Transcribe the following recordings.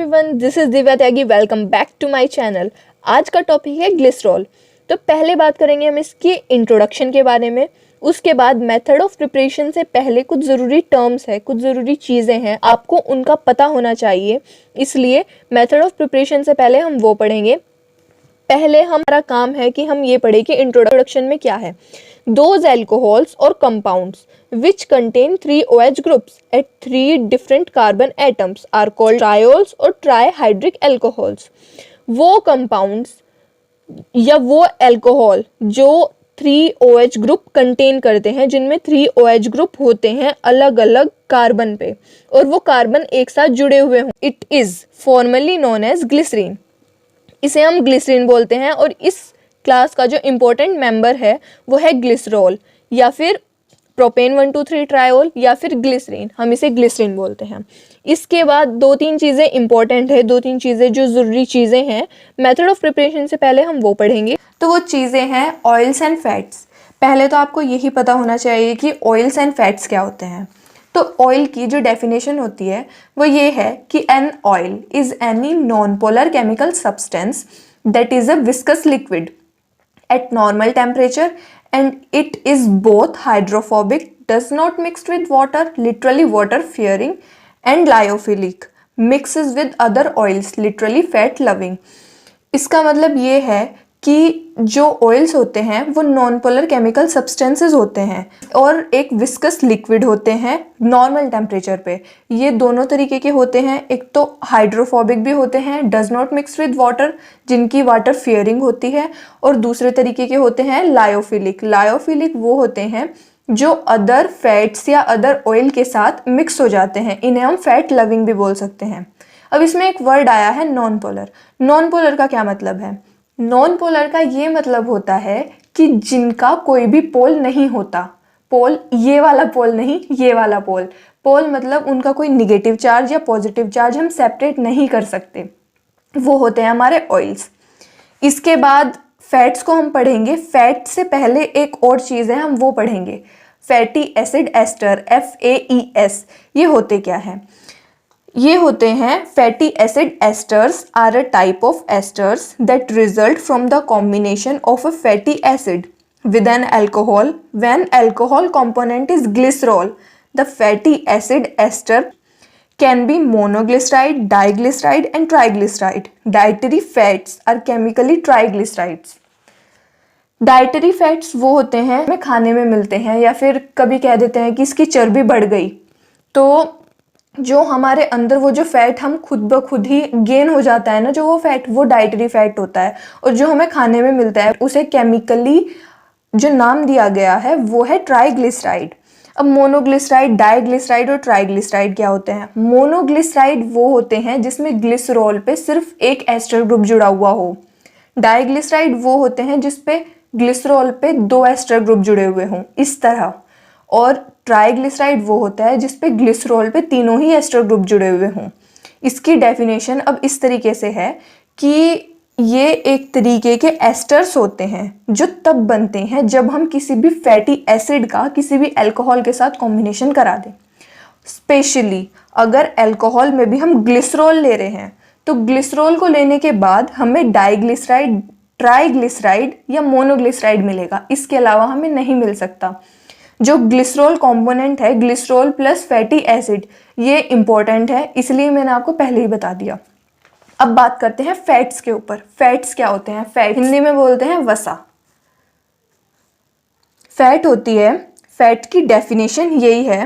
Everyone, this is Divya Tyagi. Welcome back to my channel. आज का topic है ग्लिसरॉल। तो पहले बात करेंगे हम इसकी इंट्रोडक्शन के बारे में। उसके बाद मेथड ऑफ प्रिपरेशन से पहले कुछ ज़रूरी टर्म्स है, कुछ ज़रूरी चीज़ें हैं, आपको उनका पता होना चाहिए, इसलिए मेथड ऑफ प्रिपरेशन से पहले हम वो पढ़ेंगे। पहले हमारा काम है कि हम ये पढ़ें कि इंट्रोडक्शन में क्या है। Those alcohols or compounds which contain 3 OH groups at 3 different carbon atoms are called triols और trihydric alcohols। वो compounds या वो अल्कोहल जो 3 OH ग्रुप कंटेन करते हैं, जिनमें 3 OH ग्रुप होते हैं अलग अलग कार्बन पे, और वो कार्बन एक साथ जुड़े हुए हों। It is formally known as glycerine. इसे हम ग्लिसरीन बोलते हैं। और इस क्लास का जो इम्पोर्टेंट मेंबर है वो है ग्लिसरॉल या फिर प्रोपेन 1,2,3 ट्रायोल या फिर ग्लिसरीन। हम इसे ग्लिसरीन बोलते हैं। इसके बाद 2-3 चीज़ें इंपॉर्टेंट है, 2-3 चीज़ें जो ज़रूरी चीज़ें हैं मेथड ऑफ प्रिपरेशन से पहले हम वो पढ़ेंगे। तो वो चीज़ें हैं ऑयल्स एंड फैट्स। पहले तो आपको यही पता होना चाहिए कि ऑयल्स एंड फैट्स क्या होते हैं। तो ऑयल की जो डेफिनेशन होती है वो ये है कि an oil is any non polar chemical substance that is a viscous liquid at normal temperature and it is both hydrophobic, does not mix with water, literally water fearing, and lyophilic, mixes with other oils, literally fat loving। इसका मतलब ये है कि जो oils होते हैं वो non polar chemical substances होते हैं और एक विस्कस लिक्विड होते हैं नॉर्मल टेम्परेचर पे। ये दोनों तरीके के होते हैं। एक तो हाइड्रोफोबिक भी होते हैं, does not mix with water, जिनकी वाटर फियरिंग होती है, और दूसरे तरीके के होते हैं लायोफिलिक। लायोफिलिक वो होते हैं जो अदर फैट्स या अदर ऑयल के साथ मिक्स हो जाते हैं। इन्हें हम फैट लविंग भी बोल सकते हैं। अब इसमें एक वर्ड आया है नॉन पोलर। नॉन पोलर का क्या मतलब है? नॉन पोलर का ये मतलब होता है कि जिनका कोई भी पोल नहीं होता। पोल ये वाला पोल नहीं, ये वाला पोल। पोल मतलब उनका कोई निगेटिव चार्ज या पॉजिटिव चार्ज हम सेपरेट नहीं कर सकते। वो होते हैं हमारे ऑयल्स। इसके बाद फैट्स को हम पढ़ेंगे। फैट से पहले एक और चीज़ है, हम वो पढ़ेंगे। Fatty acid ester, FAES। ये होते क्या है? ये होते हैं fatty acid esters are a type of esters that result from the combination of a fatty acid with an alcohol. When alcohol component is glycerol, the fatty acid ester can be monoglyceride, diglyceride and triglyceride. Dietary fats are chemically triglycerides. Dietary fats वो होते हैं हमें खाने में मिलते हैं, या फिर कभी कह देते हैं कि इसकी चर्बी बढ़ गई, तो जो हमारे अंदर वो जो फैट हम खुद ब खुद ही गेन हो जाता है ना, जो वो फैट, वो डाइटरी फैट होता है। और जो हमें खाने में मिलता है उसे केमिकली जो नाम दिया गया है वो है ट्राइग्लिसराइड। अब मोनोग्लिसराइड, डाइग्लिसराइड और ट्राइग्लिसराइड क्या होते हैं? मोनोग्लिसराइड वो होते हैं जिसमें ग्लिसरॉल पे सिर्फ एक एस्टर ग्रुप जुड़ा हुआ हो। डाइग्लिसराइड वो होते हैं जिसपे ग्लिसरॉल पे 2 एस्टर ग्रुप जुड़े हुए हों, इस तरह। और ट्राइग्लिसराइड वो होता है जिसपे ग्लिसरॉल पे तीनों ही एस्टर ग्रुप जुड़े हुए हों। इसकी डेफिनेशन अब इस तरीके से है कि ये एक तरीके के एस्टर्स होते हैं जो तब बनते हैं जब हम किसी भी फैटी एसिड का किसी भी अल्कोहल के साथ कॉम्बिनेशन करा दें। स्पेशली अगर अल्कोहल में भी हम ग्लिसरॉल ले रहे हैं तो ग्लिसरॉल को लेने के बाद हमें डाइग्लिसराइड, ट्राइग्लिसराइड या मोनोग्लिसराइड मिलेगा। इसके अलावा हमें नहीं मिल सकता। जो ग्लिसरॉल कंपोनेंट है, ग्लिसरॉल प्लस फैटी एसिड, ये इंपॉर्टेंट है, इसलिए मैंने आपको पहले ही बता दिया। अब बात करते हैं फैट्स के ऊपर। फैट्स क्या होते हैं? फैट हिंदी में बोलते हैं वसा। फैट होती है, फैट की डेफिनेशन यही है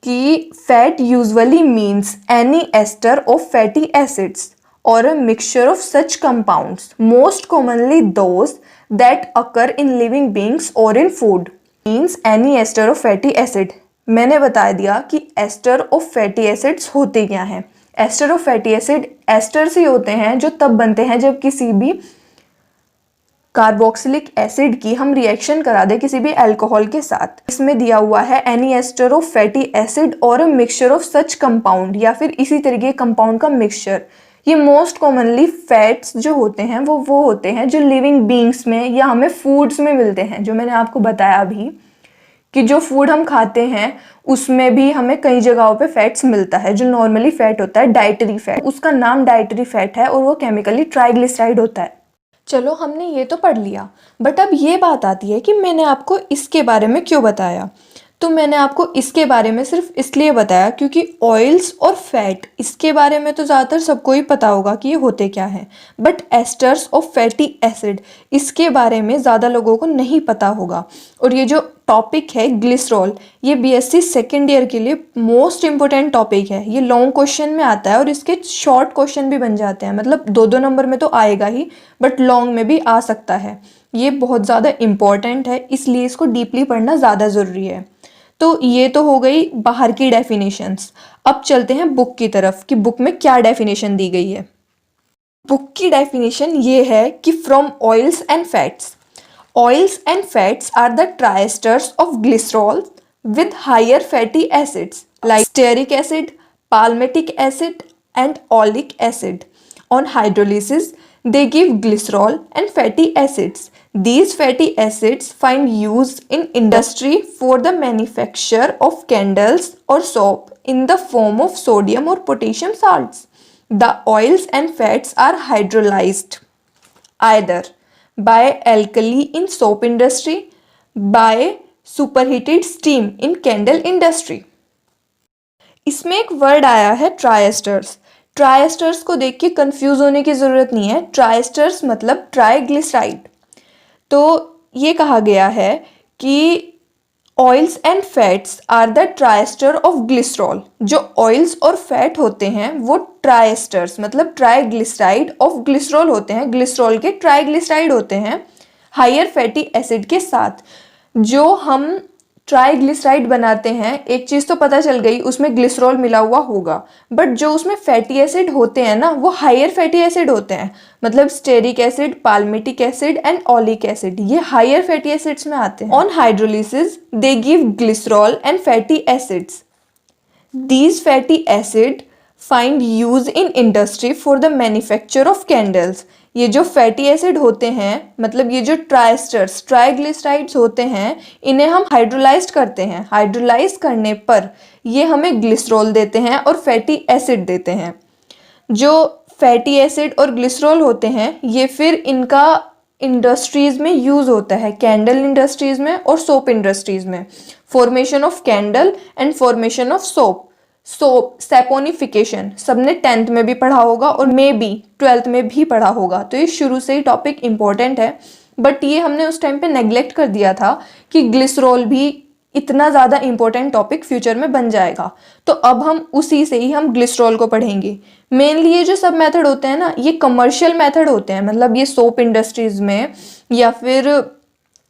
कि fat usually means any ester of fatty acids और a mixture of such compounds, most commonly those that occur in living beings और in food. Means any ester of fatty acid. मैंने बता दिया कि एस्टर ऑफ फैटी एसिड्स होते क्या हैं। Ester of fatty acid esters ही होते हैं जो तब बनते हैं जब किसी भी कार्बोक्सिलिक एसिड की हम रिएक्शन करा दें किसी भी अल्कोहल के साथ। इसमें दिया हुआ है any ester of fatty acid और a mixture of such compound, या फिर इसी तरीके कंपाउंड का मिक्सचर। ये मोस्ट कॉमनली फैट्स जो होते हैं वो होते हैं जो लिविंग बींग्स में या हमें फूड्स में मिलते हैं, जो मैंने आपको बताया अभी कि जो फूड हम खाते हैं उसमें भी हमें कई जगहों पे फैट्स मिलता है। जो नॉर्मली फैट होता है डाइटरी फैट, उसका नाम डाइटरी फैट है और वो केमिकली ट्राइग्लिसराइड होता है। चलो हमने ये तो पढ़ लिया, बट अब ये बात आती है कि मैंने आपको इसके बारे में क्यों बताया। तो मैंने आपको इसके बारे में सिर्फ इसलिए बताया क्योंकि ऑयल्स और फैट, इसके बारे में तो ज़्यादातर सबको ही पता होगा कि ये होते क्या हैं, but asters of fatty acid इसके बारे में ज़्यादा लोगों को नहीं पता होगा। और ये जो टॉपिक है ग्लिसरॉल, ये बीएससी सेकेंड ईयर के लिए मोस्ट इंपॉर्टेंट टॉपिक है। ये लॉन्ग क्वेश्चन में आता है और इसके शॉर्ट क्वेश्चन भी बन जाते हैं, मतलब 2-2 नंबर में तो आएगा ही, बट लॉन्ग में भी आ सकता है। ये बहुत ज़्यादा इम्पॉर्टेंट है, इसलिए इसको डीपली पढ़ना ज़्यादा ज़रूरी है। तो ये तो हो गई बाहर की डेफिनेशंस। अब चलते हैं बुक की तरफ कि बुक में क्या डेफिनेशन दी गई है। बुक की डेफिनेशन ये है कि from oils and fats, oils and fats are the triesters of glycerol with higher fatty acids like stearic acid, palmitic acid and oleic acid. On hydrolysis, they give glycerol and fatty acids. These fatty acids find use in industry for the manufacture of candles or soap in the form of sodium or potassium salts. The oils and fats are hydrolyzed either by alkali in soap industry, by superheated steam in candle industry. इसमें एक word आया है ट्राइएस्टर्स। ट्राइएस्टर्स को देख के confuse होने की ज़रूरत नहीं है। ट्राइएस्टर्स मतलब ट्राइग्लिसराइड। तो ये कहा गया है कि oils and fats are the triester of glycerol. जो ऑयल्स और फैट होते हैं वो ट्राइएस्टर्स मतलब ट्राइग्लिसराइड ऑफ ग्लिसरॉल होते हैं, ग्लिसरॉल के ट्राइग्लिसराइड होते हैं हायर फैटी एसिड के साथ। जो हम ट्राइग्लिसराइड बनाते हैं, एक चीज़ तो पता चल गई उसमें ग्लिसरॉल मिला हुआ होगा, बट जो उसमें फैटी एसिड होते हैं ना वो हायर फैटी एसिड होते हैं, मतलब stearic acid, palmitic acid and oleic acid, ये हायर फैटी एसिड्स में आते हैं। On hydrolysis they give glycerol and fatty acids. These fatty acid find use in industry for the manufacture of candles. ये जो fatty acid होते हैं, मतलब ये जो ट्राइएस्टर्स ट्राइग्लिसराइड्स होते हैं, इन्हें हम हाइड्रोलाइज्ड करते हैं। हाइड्रोलाइज करने पर ये हमें ग्लिसरॉल देते हैं और फैटी एसिड देते हैं। जो फैटी एसिड और ग्लिसरॉल होते हैं ये फिर इनका इंडस्ट्रीज़ में यूज़ होता है, कैंडल इंडस्ट्रीज़ में और सोप इंडस्ट्रीज़ में। Formation of candle and formation of soap. Soap saponification सबने 10th में भी पढ़ा होगा और मे बी 12th में भी पढ़ा होगा, तो ये शुरू से ही टॉपिक इम्पोर्टेंट है, बट ये हमने उस टाइम पे नेग्लेक्ट कर दिया था कि ग्लिसरॉल भी इतना ज़्यादा इम्पोर्टेंट टॉपिक फ्यूचर में बन जाएगा। तो अब हम उसी से ही हम ग्लिसरॉल को पढ़ेंगे। मेनली ये जो सब मेथड होते हैं ना ये कमर्शियल मेथड होते हैं, मतलब ये सोप इंडस्ट्रीज़ में या फिर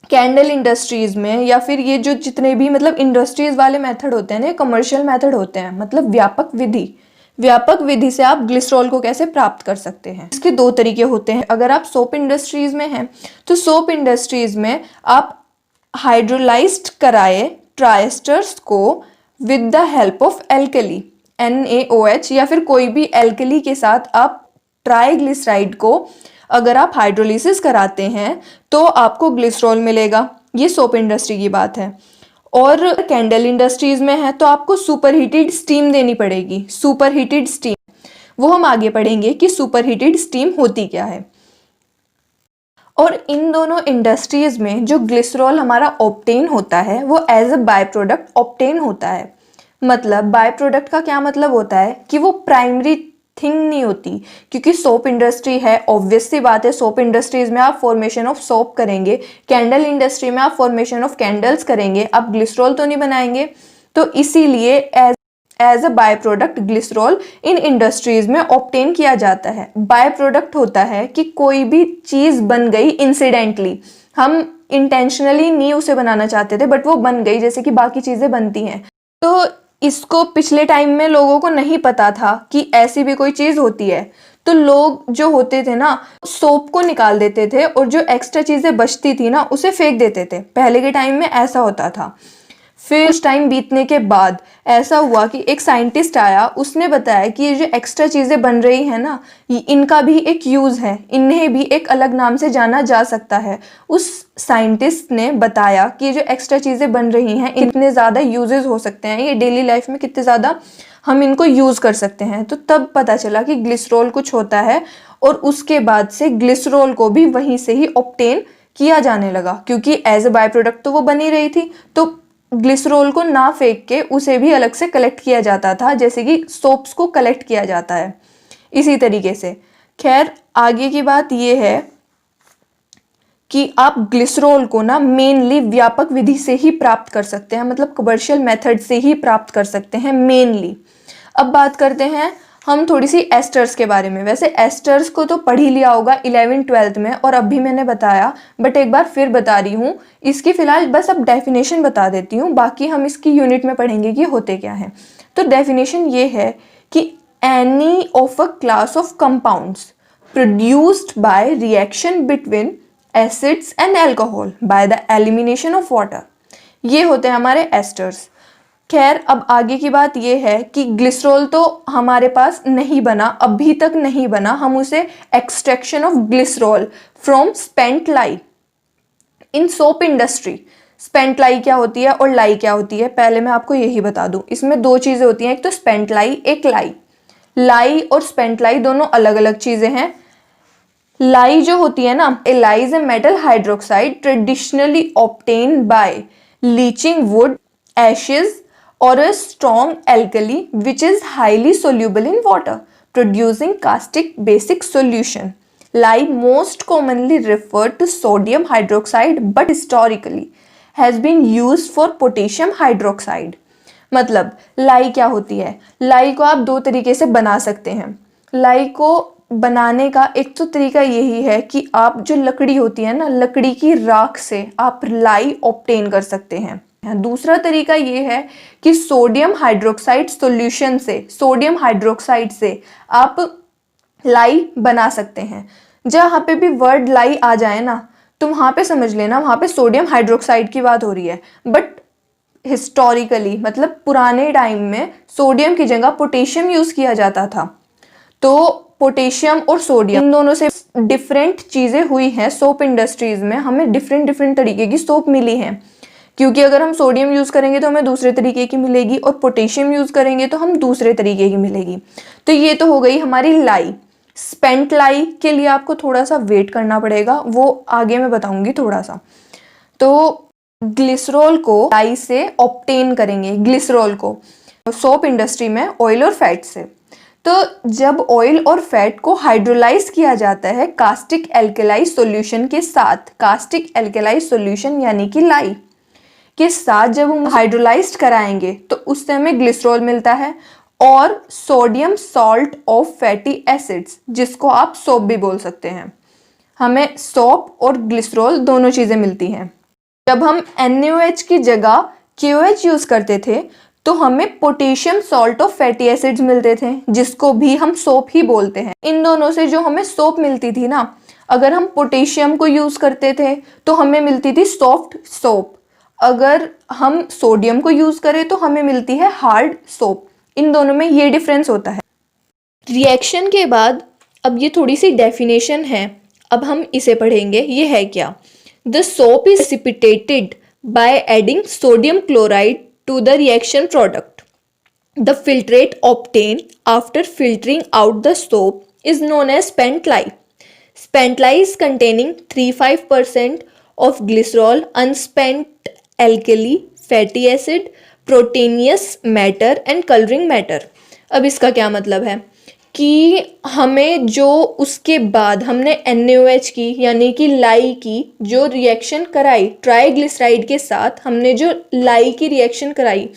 कैंडल इंडस्ट्रीज़ में या फिर ये जो जितने भी मतलब इंडस्ट्रीज़ वाले मेथड होते हैं ना, कमर्शियल मेथड होते हैं, मतलब व्यापक विधि। व्यापक विधि से आप ग्लिसरॉल को कैसे प्राप्त कर सकते हैं, इसके 2 तरीके होते हैं। अगर आप सोप इंडस्ट्रीज़ में हैं तो सोप इंडस्ट्रीज़ में आप हाइड्रोलाइज्ड कराए ट्राइएस्टर्स को with the help of alkali NaOH या फिर कोई भी एल्कली के साथ आप ट्राइग्लिसराइड को अगर आप हाइड्रोलिसिस कराते हैं तो आपको ग्लिसरॉल मिलेगा। ये सोप इंडस्ट्री की बात है। और कैंडल इंडस्ट्रीज़ में है तो आपको सुपरहीटेड स्टीम देनी पड़ेगी। सुपरहीटेड स्टीम वो हम आगे पढ़ेंगे कि सुपरहीटेड स्टीम होती क्या है। और इन दोनों इंडस्ट्रीज़ में जो ग्लिसरॉल हमारा ऑब्टेन होता है वो as a by product obtain होता है। मतलब बाय प्रोडक्ट का क्या मतलब होता है कि वो प्राइमरी थिंग नहीं होती, क्योंकि सोप इंडस्ट्री है, ऑब्वियस सी बात है सोप इंडस्ट्रीज में आप फॉर्मेशन ऑफ सोप करेंगे, कैंडल इंडस्ट्री में आप फॉर्मेशन ऑफ कैंडल्स करेंगे, आप ग्लिसरॉल तो नहीं बनाएंगे। तो इसीलिए as a by product glycerol इन इंडस्ट्रीज में ऑब्टेन किया जाता है। बाय प्रोडक्ट होता है कि कोई भी चीज़ बन गई इंसिडेंटली, हम इंटेंशनली नहीं उसे बनाना चाहते थे बट वो बन गई, जैसे कि बाकी चीज़ें बनती हैं। तो इसको पिछले टाइम में लोगों को नहीं पता था कि ऐसी भी कोई चीज़ होती है, तो लोग जो होते थे ना सोप को निकाल देते थे और जो एक्स्ट्रा चीज़ें बचती थी ना उसे फेंक देते थे। पहले के टाइम में ऐसा होता था। फिर कुछ टाइम बीतने के बाद ऐसा हुआ कि एक साइंटिस्ट आया, उसने बताया कि ये जो एक्स्ट्रा चीज़ें बन रही हैं ना, इनका भी एक यूज़ है, इन्हें भी एक अलग नाम से जाना जा सकता है। उस साइंटिस्ट ने बताया कि ये जो एक्स्ट्रा चीज़ें बन रही हैं इतने ज़्यादा यूजेस हो सकते हैं, ये डेली लाइफ में कितने ज़्यादा हम इनको यूज़ कर सकते हैं। तो तब पता चला कि ग्लिसरॉल कुछ होता है, और उसके बाद से ग्लिसरॉल को भी वहीं से ही ऑब्टेन किया जाने लगा, क्योंकि एज ए बाय प्रोडक्ट तो वो बनी रही थी, तो ग्लिसरॉल को ना फेंक के उसे भी अलग से कलेक्ट किया जाता था, जैसे कि सोप्स को कलेक्ट किया जाता है, इसी तरीके से। खैर, आगे की बात ये है कि आप ग्लिसरॉल को ना मेनली व्यापक विधि से ही प्राप्त कर सकते हैं, मतलब कमर्शियल मेथड से ही प्राप्त कर सकते हैं मेनली। अब बात करते हैं हम थोड़ी सी एस्टर्स के बारे में। वैसे एस्टर्स को तो पढ़ ही लिया होगा 11th-12th में, और अभी मैंने बताया, बट एक बार फिर बता रही हूँ। इसकी फिलहाल बस अब डेफिनेशन बता देती हूँ, बाकी हम इसकी यूनिट में पढ़ेंगे कि होते क्या हैं। तो डेफिनेशन ये है कि any of a class of compounds produced by reaction between acids and alcohol by the elimination of water, ये होते हैं हमारे एस्टर्स। खैर, अब आगे की बात यह है कि ग्लिसरॉल तो हमारे पास नहीं बना, अभी तक नहीं बना। हम उसे extraction of glycerol from spent lye in soap industry. Spent lye क्या होती है और लाई क्या होती है, पहले मैं आपको यही बता दूं। इसमें दो चीजें होती हैं, एक तो स्पेंट लाई, एक लाई। लाई और स्पेंट लाई दोनों अलग अलग चीजें हैं। लाई जो होती है ना, a lye is a metal hydroxide traditionally obtain by leaching wood ashes or a strong alkali which is highly soluble in water, producing caustic basic solution. Lye most commonly referred to sodium hydroxide but historically has been used for potassium hydroxide. मतलब लाई क्या होती है? लाई को आप दो तरीके से बना सकते हैं। लाई को बनाने का एक तो तरीका यही है कि आप जो लकड़ी होती है ना, लकड़ी की राख से आप लाई ऑब्टेन कर सकते हैं। दूसरा तरीका ये है कि सोडियम हाइड्रोक्साइड सॉल्यूशन से, सोडियम हाइड्रोक्साइड से आप लाई बना सकते हैं। जहाँ पे भी वर्ड लाई आ जाए ना, तो वहाँ पे समझ लेना वहाँ पे सोडियम हाइड्रोक्साइड की बात हो रही है। बट हिस्टोरिकली, मतलब पुराने टाइम में सोडियम की जगह पोटेशियम यूज किया जाता था। तो पोटेशियम और सोडियम इन दोनों से डिफरेंट चीजें हुई हैं सोप इंडस्ट्रीज में, हमें डिफरेंट डिफरेंट तरीके की सोप मिली हैं। क्योंकि अगर हम सोडियम यूज करेंगे तो हमें दूसरे तरीके की मिलेगी, और पोटेशियम यूज करेंगे तो हम दूसरे तरीके की मिलेगी। तो ये तो हो गई हमारी लाई। स्पेंट लाई के लिए आपको थोड़ा सा वेट करना पड़ेगा, वो आगे मैं बताऊंगी थोड़ा सा। तो ग्लिसरॉल को लाई से ऑब्टेन करेंगे, ग्लिसरॉल को सोप इंडस्ट्री में ऑयल और फैट से। तो जब ऑयल और फैट को हाइड्रोलाइज किया जाता है कास्टिक एल्केलाइज सॉल्यूशन के साथ, कास्टिक एल्केलाइज सॉल्यूशन यानी कि लाई के साथ जब हम हाइड्रोलाइज्ड कराएंगे तो उससे हमें ग्लिसरॉल मिलता है, और sodium salt of fatty acids, जिसको आप सोप भी बोल सकते हैं। हमें सोप और ग्लिसरॉल दोनों चीजें मिलती हैं। जब हम NaOH की जगह KOH यूज करते थे तो हमें potassium salt of fatty acids मिलते थे, जिसको भी हम सोप ही बोलते हैं। इन दोनों से जो हमें सोप मिलती थी ना, अगर हम पोटेशियम को यूज करते थे तो हमें मिलती थी सॉफ्ट सोप, अगर हम सोडियम को यूज करें तो हमें मिलती है हार्ड सोप। इन दोनों में ये डिफरेंस होता है। रिएक्शन के बाद अब ये थोड़ी सी डेफिनेशन है, अब हम इसे पढ़ेंगे। ये है क्या? The soap is precipitated by adding sodium chloride to the reaction product. The filtrate obtain after filtering out the soap is known as spent lye. Spent lye is containing 3-5% of glycerol, unspent alkali, fatty acid, proteinous matter and coloring matter. अब इसका क्या मतलब है कि हमें जो उसके बाद हमने NaOH की यानी कि लाई की जो रिएक्शन कराई ट्राइग्लिसराइड के साथ, हमने जो लाई की रिएक्शन कराई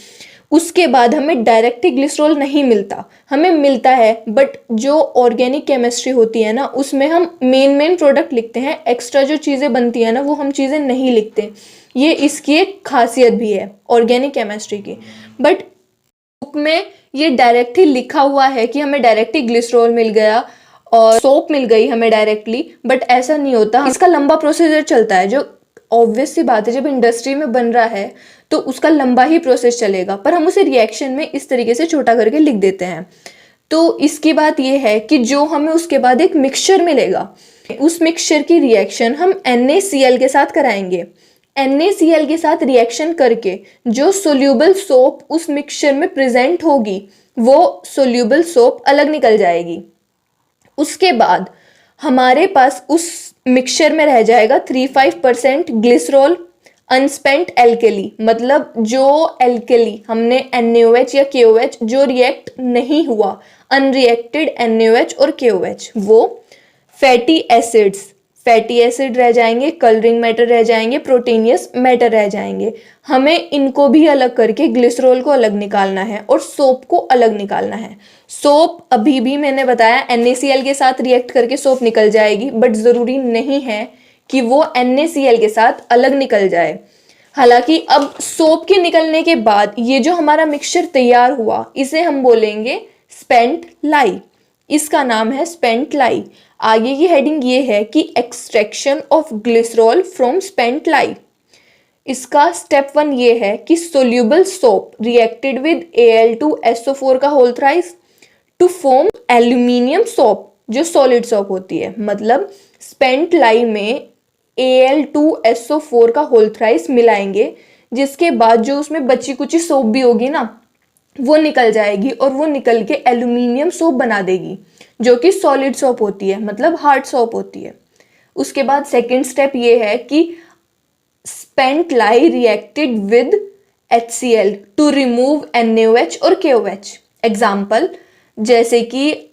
उसके बाद हमें डायरेक्टली ग्लिसरॉल नहीं मिलता, हमें मिलता है, बट जो ऑर्गेनिक केमिस्ट्री होती है ना उसमें हम मेन प्रोडक्ट लिखते हैं, एक्स्ट्रा जो चीज़ें बनती है ना वो हम चीज़ें नहीं लिखते। ये इसकी एक खासियत भी है ऑर्गेनिक केमिस्ट्री की। बट बुक में ये डायरेक्टली लिखा हुआ है कि हमें डायरेक्टली ग्लिसरॉल मिल गया और सोप मिल गई हमें डायरेक्टली, बट ऐसा नहीं होता। इसका लंबा प्रोसीजर चलता है। जो ऑब्वियस सी बात है, जब इंडस्ट्री में बन रहा है तो उसका लंबा ही प्रोसेस चलेगा, पर हम उसे रिएक्शन में इस तरीके से छोटा करके लिख देते हैं। तो इसकी बात यह है कि जो हमें उसके बाद एक मिक्सचर मिलेगा, उस मिक्सचर की रिएक्शन हम NaCl के साथ कराएंगे। NaCl के साथ रिएक्शन करके जो सोल्यूबल सोप उस मिक्सचर में प्रेजेंट होगी, वो सोल्यूबल सोप अलग निकल जाएगी। उसके बाद हमारे पास उस मिक्सचर में रह जाएगा 35% ग्लिसरॉल अनस्पेंट एल्केली, मतलब जो एल्केली हमने NaOH या KOH जो रिएक्ट नहीं हुआ, अनरिएक्टेड NaOH और KOH, वो फैटी एसिड रह जाएंगे, कलरिंग मैटर रह जाएंगे, प्रोटीनियस मैटर रह जाएंगे। हमें इनको भी अलग करके ग्लिसरॉल को अलग निकालना है और सोप को अलग निकालना है। सोप अभी भी मैंने बताया NaCl के साथ रिएक्ट करके सोप निकल जाएगी, बट ज़रूरी नहीं है कि वो NaCl के साथ अलग निकल जाए। हालांकि अब सोप के निकलने के बाद ये जो हमारा मिक्सचर तैयार हुआ, इसे हम बोलेंगे स्पेंट लाई। इसका नाम है स्पेंट लाई। आगे की हेडिंग ये है कि extraction of glycerol from spent lye. इसका स्टेप 1 ये है कि soluble soap reacted with Al2SO4 का whole thrice to form aluminium soap, जो सॉलिड सोप होती है। मतलब स्पेंट लाई में Al2SO4 का होल थ्राइस मिलाएंगे, जिसके बाद जो उसमें बची कुची सोप भी होगी ना, वो निकल जाएगी और वो निकल के एल्यूमिनियम सोप बना देगी, जो कि सॉलिड सोप होती है, मतलब हार्ड सोप होती है। उसके बाद सेकंड स्टेप ये है कि spent lye reacted with HCl to remove NaOH और KOH। एग्जाम्पल, जैसे कि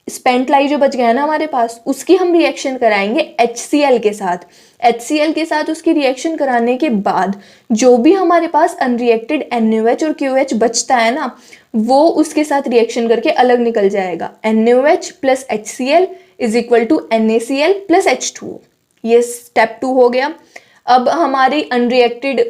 स्पेंट लाई जो बच गया ना हमारे पास, उसकी हम रिएक्शन कराएंगे HCl के साथ। HCl के साथ उसकी रिएक्शन कराने के बाद जो भी हमारे पास अनरिएक्टेड NaOH और KOH बचता है ना, वो उसके साथ रिएक्शन करके अलग निकल जाएगा। NaOH plus HCl is equal to NaCl plus H2O। ये स्टेप 2 हो गया। अब हमारी अनरिएक्टेड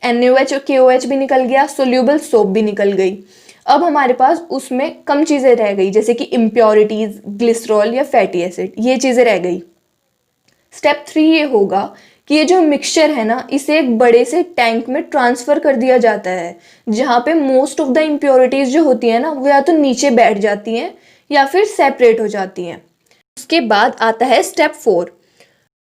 NaOH और KOH भी निकल गया, सोल्यूबल सोप भी निकल गई। अब हमारे पास उसमें कम चीज़ें रह गई, जैसे कि इम्प्योरिटीज, ग्लिसरॉल या फैटी एसिड, ये चीज़ें रह गई। स्टेप 3 ये होगा कि ये जो मिक्सचर है ना, इसे एक बड़े से टैंक में ट्रांसफ़र कर दिया जाता है, जहाँ पे मोस्ट ऑफ द इम्प्योरिटीज़ जो होती है ना, वो या तो नीचे बैठ जाती हैं या फिर सेपरेट हो जाती हैं। उसके बाद आता है स्टेप 4।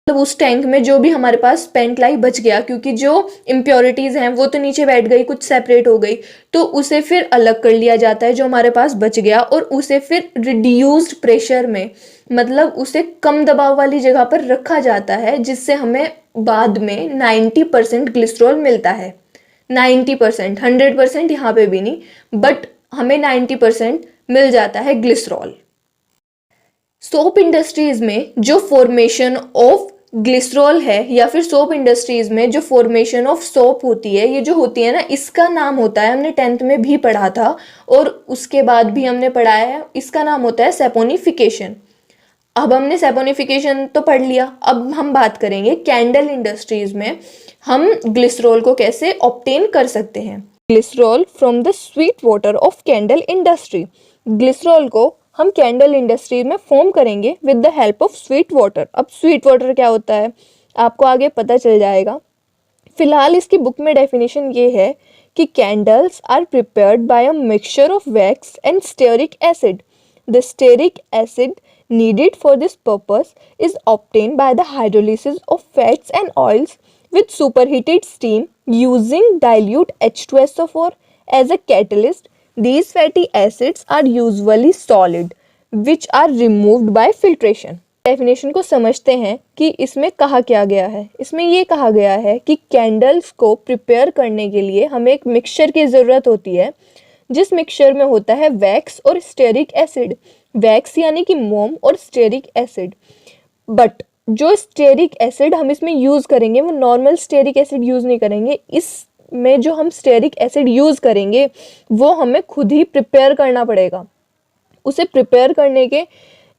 मतलब उस टैंक में जो भी हमारे पास स्पेंट लाई बच गया, क्योंकि जो इम्प्योरिटीज़ हैं वो तो नीचे बैठ गई, कुछ सेपरेट हो गई, तो उसे फिर अलग कर लिया जाता है जो हमारे पास बच गया, और उसे फिर रिड्यूस्ड प्रेशर में, मतलब उसे कम दबाव वाली जगह पर रखा जाता है, जिससे हमें बाद में 90% ग्लिसरॉल मिलता है। 90%, 100% यहाँ पे भी नहीं, बट हमें 90% मिल जाता है ग्लिसरॉल। सोप इंडस्ट्रीज में जो फॉर्मेशन ऑफ ग्लिसरॉल है, या फिर सोप इंडस्ट्रीज में जो फॉर्मेशन ऑफ सोप होती है, ये जो होती है ना, इसका नाम होता है, हमने 10th में भी पढ़ा था और उसके बाद भी हमने पढ़ा है, इसका नाम होता है सैपोनिफिकेशन। अब हमने सैपोनिफिकेशन तो पढ़ लिया, अब हम बात करेंगे कैंडल इंडस्ट्रीज में हम ग्लिसरॉल को कैसे ऑब्टेन कर सकते हैं। Glycerol from the sweet water of candle industry. Glycerol को हम कैंडल इंडस्ट्री में फॉर्म करेंगे with the help of sweet water. अब स्वीट वाटर क्या होता है आपको आगे पता चल जाएगा। फिलहाल इसकी बुक में डेफिनेशन ये है कि candles are prepared by a mixture of wax and stearic acid. The stearic acid needed for this purpose is obtained by the hydrolysis of fats and oils with superheated steam using dilute H2SO4 as a catalyst. These fatty acids are usually solid which are removed by filtration. Definition को समझते हैं कि इसमें कहा क्या गया है। इसमें ये कहा गया है कि कैंडल्स को प्रिपेयर करने के लिए हमें एक मिक्सचर की ज़रूरत होती है, जिस मिक्सचर में होता है वैक्स और स्टेरिक एसिड। वैक्स यानी कि मोम और स्टेरिक एसिड। बट जो स्टेरिक एसिड हम इसमें यूज़ करेंगे वो नॉर्मल स्टेरिक एसिड यूज़ नहीं करेंगे। इसमें जो हम स्टेरिक एसिड यूज़ करेंगे वो हमें खुद ही प्रिपेयर करना पड़ेगा। उसे प्रिपेयर करने के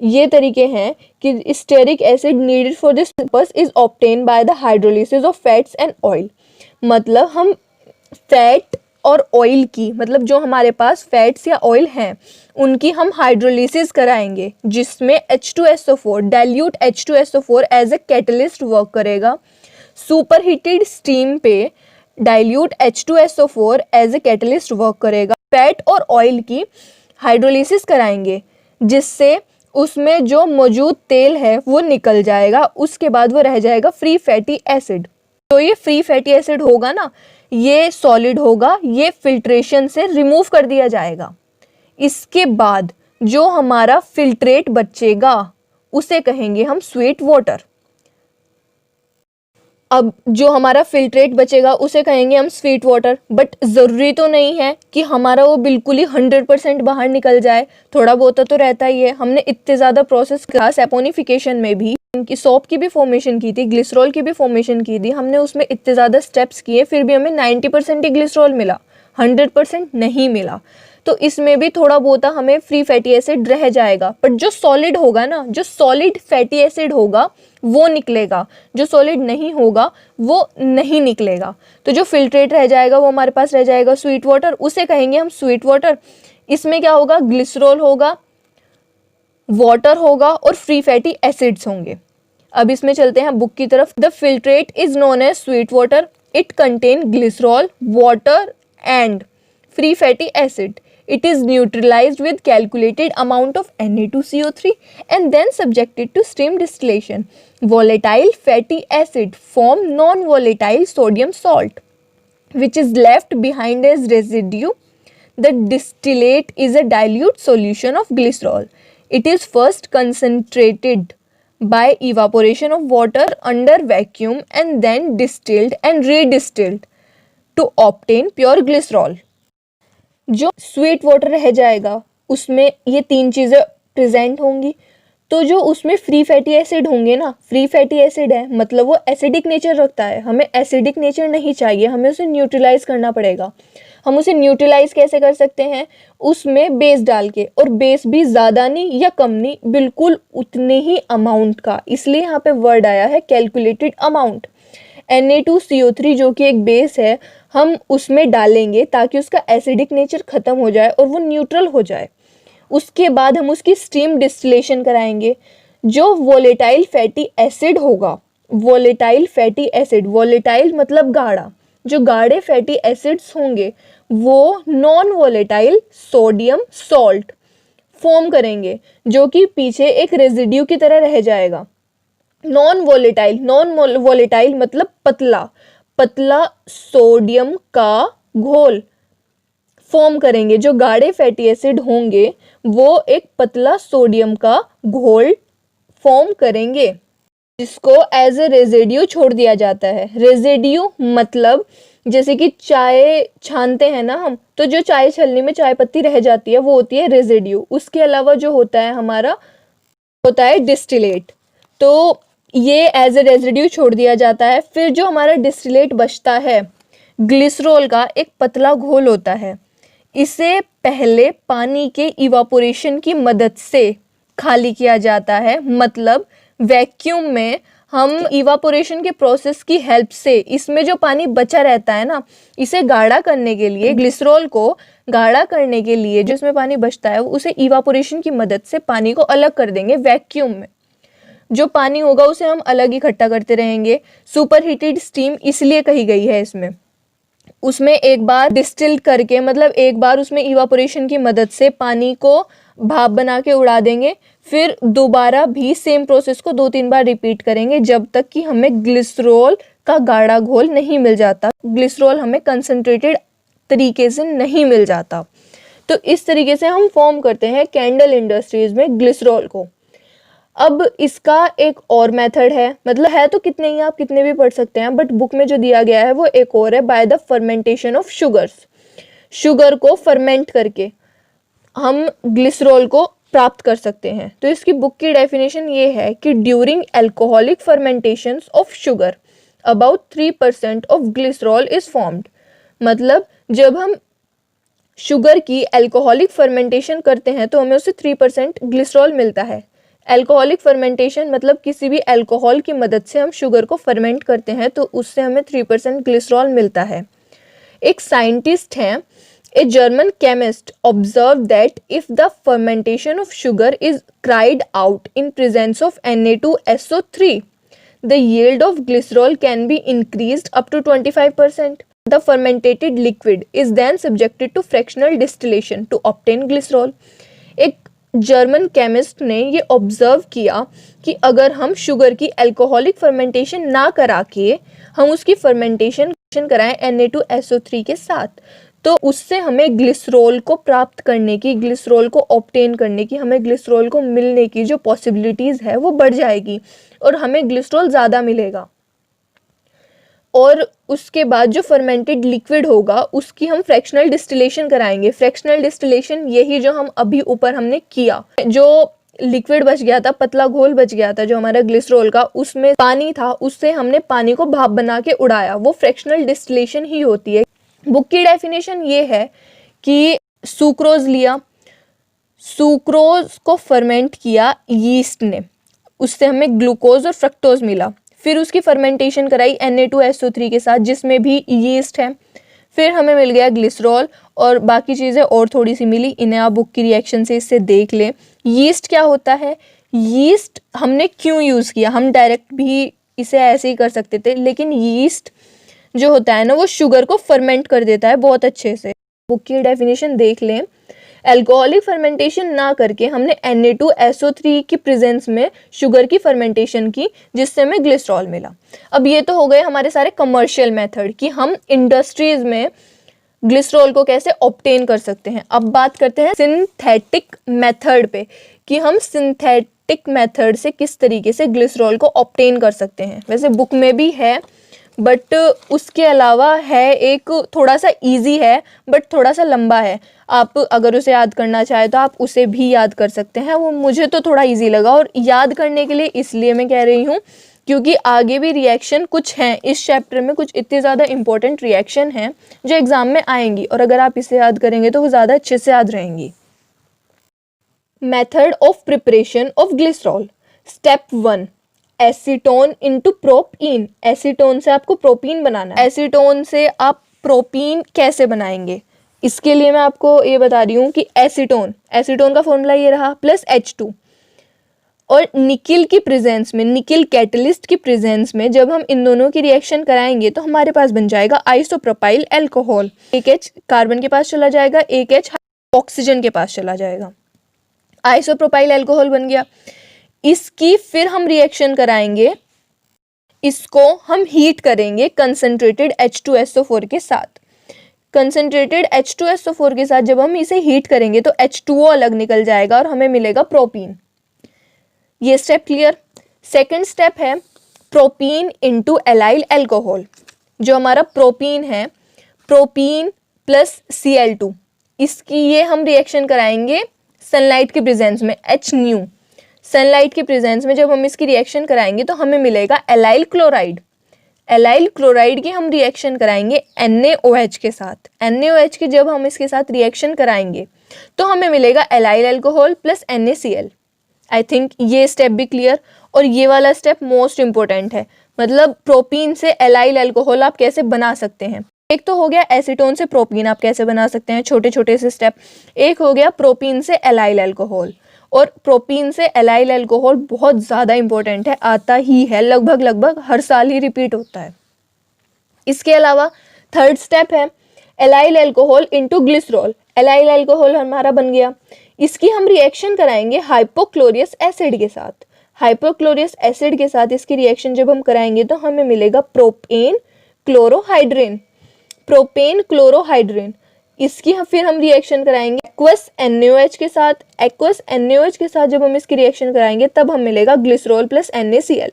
ये तरीके हैं कि stearic acid needed for this purpose is obtain by the hydrolysis of fats and oil. मतलब हम फैट और ऑयल की, मतलब जो हमारे पास फैट्स या ऑयल हैं उनकी हम हाइड्रोलिसिस कराएंगे, जिसमें H2SO4 dilute H2SO4 as a catalyst work करेगा। सुपर हीटेड स्टीम पे dilute H2SO4 as a catalyst work करेगा। फैट और ऑयल की हाइड्रोलिसिस कराएंगे जिससे उसमें जो मौजूद तेल है वो निकल जाएगा। उसके बाद वो रह जाएगा फ्री फैटी एसिड। तो ये फ्री फैटी एसिड होगा ना, ये सॉलिड होगा, ये फिल्ट्रेशन से रिमूव कर दिया जाएगा। इसके बाद जो हमारा फिल्ट्रेट बचेगा उसे कहेंगे हम स्वीट वाटर। अब जो हमारा फिल्ट्रेट बचेगा उसे कहेंगे हम स्वीट वाटर। बट ज़रूरी तो नहीं है कि हमारा वो बिल्कुल ही 100% बाहर निकल जाए, थोड़ा बहुत तो रहता ही है। हमने इतने ज़्यादा प्रोसेस किया, सैपोनिफिकेशन में भी इनकी सॉप की भी फॉर्मेशन की थी, ग्लिसरॉल की भी फॉर्मेशन की थी, हमने उसमें इतने ज़्यादा स्टेप्स किए, फिर भी हमें 90% ही ग्लिसरॉल मिला, 100% नहीं मिला। तो इसमें भी थोड़ा बहुत हमें फ्री फैटी एसिड रह जाएगा। बट जो सॉलिड होगा ना, जो सॉलिड फैटी एसिड होगा वो निकलेगा, जो सॉलिड नहीं होगा वो नहीं निकलेगा। तो जो फिल्ट्रेट रह जाएगा वो हमारे पास रह जाएगा स्वीट वाटर, उसे कहेंगे हम स्वीट वाटर। इसमें क्या होगा, ग्लिसरॉल होगा, वाटर होगा और फ्री फैटी एसिड्स होंगे। अब इसमें चलते हैं बुक की तरफ। The filtrate is known as sweet water, it contain glycerol, water and free fatty acid. It is neutralized with calculated amount of Na2CO3 and then subjected to steam distillation. Volatile fatty acid form non-volatile sodium salt which is left behind as residue. The distillate is a dilute solution of glycerol. It is first concentrated by evaporation of water under vacuum and then distilled and redistilled to obtain pure glycerol. जो sweet water रह जाएगा उसमें ये तीन चीज़ें present होंगी। तो जो उसमें फ्री फैटी एसिड होंगे ना, फ्री फैटी एसिड है मतलब वो एसिडिक नेचर रखता है, हमें एसिडिक नेचर नहीं चाहिए, हमें उसे न्यूट्रलाइज करना पड़ेगा। हम उसे न्यूट्रलाइज कैसे कर सकते हैं, उसमें बेस डाल के, और बेस भी ज़्यादा नहीं या कम नहीं, बिल्कुल उतने ही अमाउंट का, इसलिए यहाँ पे वर्ड आया है कैलकुलेटेड अमाउंट। Na2CO3 जो कि एक बेस है, हम उसमें डालेंगे ताकि उसका एसिडिक नेचर ख़त्म हो जाए और वो न्यूट्रल हो जाए। उसके बाद हम उसकी स्टीम डिस्टिलेशन कराएंगे। जो वोलेटाइल फैटी एसिड होगा, वोलेटाइल फैटी एसिड, वोलेटाइल मतलब गाढ़ा, जो गाढ़े फैटी एसिड्स होंगे वो non volatile sodium salt form करेंगे जो कि पीछे एक रेजिड्यू की तरह रह जाएगा। नॉन वोलेटाइल मतलब पतला, पतला सोडियम का घोल फॉर्म करेंगे। जो गाढ़े फैटी एसिड होंगे वो एक पतला सोडियम का घोल फॉर्म करेंगे जिसको एज ए रेजिड्यू छोड़ दिया जाता है। रेजिड्यू मतलब जैसे कि चाय छानते हैं ना हम, तो जो चाय छलनी में चाय पत्ती रह जाती है वो होती है रेजिड्यू। उसके अलावा जो होता है हमारा होता है डिस्टिलेट, तो ये एज ए रेजिड्यू छोड़ दिया जाता है। फिर जो हमारा डिस्टिलेट बचता है, ग्लिसरॉल का एक पतला घोल होता है, इसे पहले पानी के इवापोरेशन की मदद से खाली किया जाता है। मतलब वैक्यूम में हम इवापोरेशन के प्रोसेस की हेल्प से इसमें जो पानी बचा रहता है ना, इसे गाढ़ा करने के लिए, ग्लिसरॉल को गाढ़ा करने के लिए जो इसमें पानी बचता है उसे इवापोरेशन की मदद से पानी को अलग कर देंगे। वैक्यूम में जो पानी होगा उसे हम अलग इकट्ठा करते रहेंगे। सुपर हीटेड स्टीम इसलिए कही गई है इसमें, उसमें एक बार डिस्टिल करके, मतलब एक बार उसमें इवापोरेशन की मदद से पानी को भाप बना के उड़ा देंगे, फिर दोबारा भी सेम प्रोसेस को 2-3 बार रिपीट करेंगे जब तक कि हमें ग्लिसरॉल का गाढ़ा घोल नहीं मिल जाता, ग्लिसरॉल हमें कंसंट्रेटेड तरीके से नहीं मिल जाता। तो इस तरीके से हम फॉर्म करते हैं कैंडल इंडस्ट्रीज में ग्लिसरॉल को। अब इसका एक और मेथड है, मतलब है तो कितने ही, आप कितने भी पढ़ सकते हैं, बट बुक में जो दिया गया है वो एक और है, by the fermentation of sugars. Sugar को फर्मेंट करके हम ग्लिसरॉल को प्राप्त कर सकते हैं। तो इसकी बुक की डेफिनेशन ये है कि during alcoholic fermentation of sugar about 3% of glycerol is formed. मतलब जब हम शुगर की एल्कोहलिक फर्मेंटेशन करते हैं तो हमें उससे 3% ग्लिसरॉल मिलता है। एल्कोहलिक फर्मेंटेशन मतलब किसी भी अल्कोहल की मदद से हम शुगर को फर्मेंट करते हैं तो उससे हमें 3% ग्लिसरॉल मिलता है। एक साइंटिस्ट हैं, a German chemist observed that if the fermentation of sugar is carried out in presence of Na2SO3, the yield of glycerol can be increased up to 25%. The fermented liquid is then subjected to fractional distillation to obtain glycerol. एक German chemist ने ये observe किया कि अगर हम sugar की alcoholic fermentation ना करा के हम उसकी फर्मेंटेशन कराएं Na2SO3 के साथ, तो उससे हमें ग्लिसरॉल को प्राप्त करने की, ग्लिसरॉल को ऑब्टेन करने की, हमें ग्लिसरॉल को मिलने की जो पॉसिबिलिटीज़ है वो बढ़ जाएगी और हमें ग्लिसरॉल ज़्यादा मिलेगा। और उसके बाद जो फर्मेंटेड लिक्विड होगा उसकी हम फ्रैक्शनल डिस्टिलेशन कराएंगे। फ्रैक्शनल डिस्टिलेशन यही जो हम अभी ऊपर हमने किया, जो लिक्विड बच गया था, पतला घोल बच गया था जो हमारा ग्लिसरॉल का, उसमें पानी था, उससे हमने पानी को भाप बना के उड़ाया, वो फ्रैक्शनल डिस्टिलेशन ही होती है। बुक की डेफिनेशन ये है कि सुक्रोज लिया, सुक्रोज को फर्मेंट किया यीस्ट ने, उससे हमें ग्लूकोज और फ्रक्टोज मिला, फिर उसकी फर्मेंटेशन कराई Na2SO3 के साथ जिसमें भी यीस्ट है, फिर हमें मिल गया ग्लिसरॉल और बाकी चीज़ें और थोड़ी सी मिली, इन्हें आप बुक की रिएक्शन से इससे देख लें। यीस्ट क्या होता है, यीस्ट हमने क्यों यूज़ किया, हम डायरेक्ट भी इसे ऐसे ही कर सकते थे, लेकिन यीस्ट जो होता है ना वो शुगर को फर्मेंट कर देता है बहुत अच्छे से। बुक की डेफिनेशन देख लें, अल्कोहलिक फर्मेंटेशन ना करके हमने Na2SO3 की प्रेजेंस में शुगर की फर्मेंटेशन की जिससे हमें ग्लिसरॉल मिला। अब ये तो हो गए हमारे सारे कमर्शियल मेथड कि हम इंडस्ट्रीज में ग्लिसरॉल को कैसे ऑब्टेन कर सकते हैं। अब बात करते हैं सिंथेटिक मेथड पे कि हम सिंथेटिक मेथड से किस तरीके से ग्लिसरॉल को ऑब्टेन कर सकते हैं। वैसे बुक में भी है बट उसके अलावा है एक, थोड़ा सा इजी है बट थोड़ा सा लंबा है। आप अगर उसे याद करना चाहे तो आप उसे भी याद कर सकते हैं। वो मुझे तो थोड़ा इजी लगा और याद करने के लिए इसलिए मैं कह रही हूँ क्योंकि आगे भी रिएक्शन कुछ हैं इस चैप्टर में, कुछ इतने ज़्यादा इंपॉर्टेंट रिएक्शन हैं जो एग्जाम में आएंगी और अगर आप इसे याद करेंगे तो वो ज़्यादा अच्छे से याद रहेंगी। Method of preparation of glycerol. Step 1, acetone into propene. Acetone से आपको प्रोपीन बनाना है। एसीटोन से आप प्रोपीन कैसे बनाएंगे, इसके लिए मैं आपको ये बता रही हूँ कि एसीटोन का फॉर्मूला ये रहा +H2 और निकिल की प्रेजेंस में, निकिल कैटलिस्ट की प्रेजेंस में जब हम इन दोनों की रिएक्शन कराएंगे तो हमारे पास बन जाएगा आइसोप्रोपाइल अल्कोहल। एक H कार्बन के पास चला जाएगा, एक H ऑक्सीजन के पास चला जाएगा, आइसोप्रोपाइल अल्कोहल बन गया। इसकी फिर हम रिएक्शन कराएंगे, इसको हम हीट करेंगे कंसंट्रेटेड H2SO4 के साथ। कंसंट्रेटेड H2SO4 के साथ जब हम इसे हीट करेंगे तो H2O अलग निकल जाएगा और हमें मिलेगा प्रोपीन। ये स्टेप क्लियर। सेकंड स्टेप है प्रोपीन इनटू एलाइल अल्कोहल। जो हमारा प्रोपीन है, प्रोपीन प्लस Cl2, इसकी ये हम रिएक्शन कराएंगे सनलाइट की प्रेजेंस में, HNu। सनलाइट की प्रेजेंस में जब हम इसकी रिएक्शन कराएंगे तो हमें मिलेगा एलाइल क्लोराइड। एलाइल क्लोराइड की हम रिएक्शन कराएंगे NaOH के साथ। NaOH की जब हम इसके साथ रिएक्शन कराएंगे तो हमें मिलेगा allyl alcohol plus NaCl। I think ये स्टेप भी क्लियर। और ये वाला स्टेप मोस्ट इंपॉर्टेंट है, मतलब प्रोपीन से एलाइल अल्कोहल आप कैसे बना सकते हैं। एक तो हो गया एसीटोन से प्रोपीन आप कैसे बना सकते हैं, छोटे छोटे से स्टेप। एक हो गया प्रोपीन से एलाइल अल्कोहल, और प्रोपीन से एलाइल अल्कोहल बहुत ज़्यादा इंपॉर्टेंट है, आता ही है, लगभग हर साल ही रिपीट होता है। इसके अलावा थर्ड स्टेप है allyl alcohol into glycerol. Allyl alcohol हमारा बन गया, इसकी हम रिएक्शन कराएंगे हाइपोक्लोरियस एसिड के साथ। हाइपोक्लोरियस एसिड के साथ इसकी रिएक्शन जब हम कराएंगे तो हमें मिलेगा प्रोपेन क्लोरोहाइड्रेन। प्रोपेन क्लोरोहाइड्रेन, इसकी फिर हम रिएक्शन कराएंगे एक्वस NaOH के साथ। एक्वस NaOH के साथ जब हम इसकी रिएक्शन कराएंगे तब हम मिलेगा ग्लिसरॉल प्लस NaCl।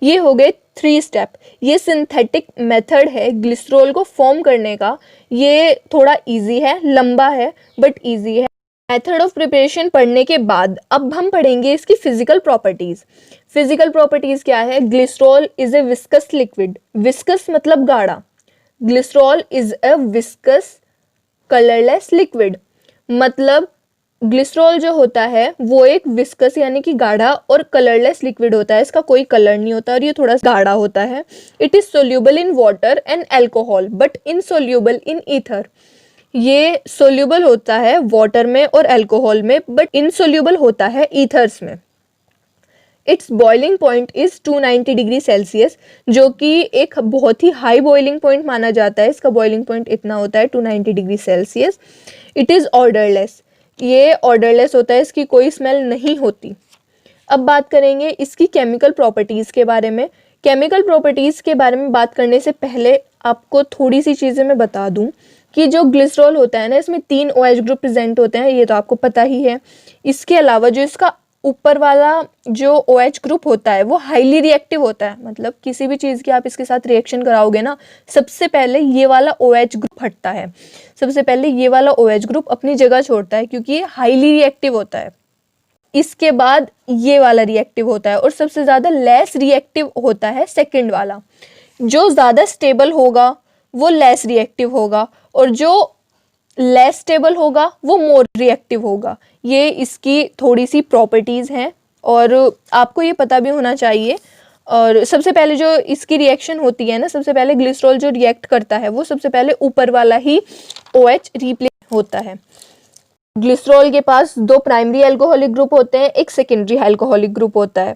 ये हो गए 3 स्टेप। ये सिंथेटिक मेथड है ग्लिसरॉल को फॉर्म करने का। ये थोड़ा इजी है, लंबा है बट इजी है। मेथड ऑफ प्रिपरेशन पढ़ने के बाद अब हम पढ़ेंगे इसकी फिजिकल प्रॉपर्टीज। फिजिकल प्रॉपर्टीज क्या है? Glycerol is a viscous liquid. Viscous मतलब गाढ़ा। Glycerol is a viscous colourless liquid, मतलब ग्लिसरॉल जो होता है वो एक विस्कस यानी कि गाढ़ा और कलरलेस लिक्विड होता है। इसका कोई कलर नहीं होता और ये थोड़ा गाढ़ा होता है। It is soluble in water and alcohol but insoluble in ether. ये सोल्यूबल होता है वाटर में और अल्कोहल में बट इनसोल्यूबल होता है ईथर्स में। It's boiling point is 290 degree Celsius, जो कि एक बहुत ही हाई बॉइलिंग पॉइंट माना जाता है। इसका बॉइलिंग पॉइंट इतना होता है 290 degree Celsius. It is odourless, ये ऑर्डरलेस होता है, इसकी कोई स्मेल नहीं होती। अब बात करेंगे इसकी केमिकल प्रॉपर्टीज़ के बारे में। केमिकल प्रॉपर्टीज़ के बारे में बात करने से पहले आपको थोड़ी सी चीज़ें मैं बता दूं कि जो ग्लिसरॉल होता है ना, इसमें 3 OH ग्रुप प्रेजेंट होते हैं, ये तो आपको पता ही है। इसके अलावा जो इसका ऊपर वाला जो OH ग्रुप होता है वो हाईली रिएक्टिव होता है। मतलब किसी भी चीज़ की आप इसके साथ रिएक्शन कराओगे ना, सबसे पहले ये वाला OH ग्रुप हटता है, सबसे पहले ये वाला OH ग्रुप अपनी जगह छोड़ता है, क्योंकि ये हाईली रिएक्टिव होता है। इसके बाद ये वाला रिएक्टिव होता है, और सबसे ज़्यादा लेस रिएक्टिव होता है सेकंड वाला। जो ज़्यादा स्टेबल होगा वो लेस रिएक्टिव होगा, और जो लेस स्टेबल होगा वो मोर रिएक्टिव होगा। ये इसकी थोड़ी सी प्रॉपर्टीज़ हैं, और आपको ये पता भी होना चाहिए। और सबसे पहले जो इसकी रिएक्शन होती है ना, सबसे पहले ग्लिसरॉल जो रिएक्ट करता है वो सबसे पहले ऊपर वाला ही OH रिप्लेस होता है। ग्लिसरॉल के पास 2 प्राइमरी अल्कोहलिक ग्रुप होते हैं, एक सेकेंडरी अल्कोहलिक ग्रुप होता है।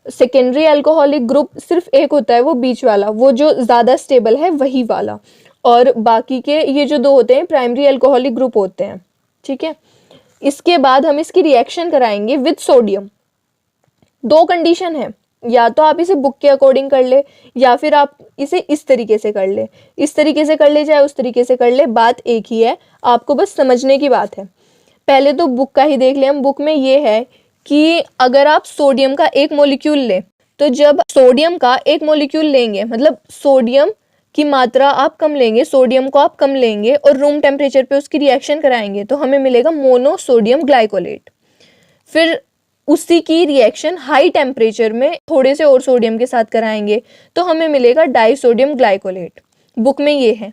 सेकेंडरी अल्कोहलिक ग्रुप सिर्फ एक होता है, वो बीच वाला, वो जो ज़्यादा स्टेबल है वही वाला, और बाकी के ये जो 2 होते हैं प्राइमरी अल्कोहलिक ग्रुप होते हैं। ठीक है, इसके बाद हम इसकी रिएक्शन कराएंगे विद सोडियम। 2 कंडीशन है, या तो आप इसे बुक के अकॉर्डिंग कर ले, या फिर आप इसे इस तरीके से कर ले, इस तरीके से कर ले चाहे उस तरीके से कर ले, बात एक ही है, आपको बस समझने की बात है। पहले तो बुक का ही देख लें हम। बुक में ये है कि अगर आप सोडियम का एक मॉलिक्यूल लें, तो जब सोडियम का एक मॉलिक्यूल लेंगे, मतलब सोडियम की मात्रा आप कम लेंगे, सोडियम को आप कम लेंगे और रूम टेम्परेचर पे उसकी रिएक्शन कराएंगे, तो हमें मिलेगा मोनोसोडियम ग्लाइकोलेट। फिर उसी की रिएक्शन हाई टेम्परेचर में थोड़े से और सोडियम के साथ कराएंगे, तो हमें मिलेगा डाइसोडियम ग्लाइकोलेट। बुक में ये है।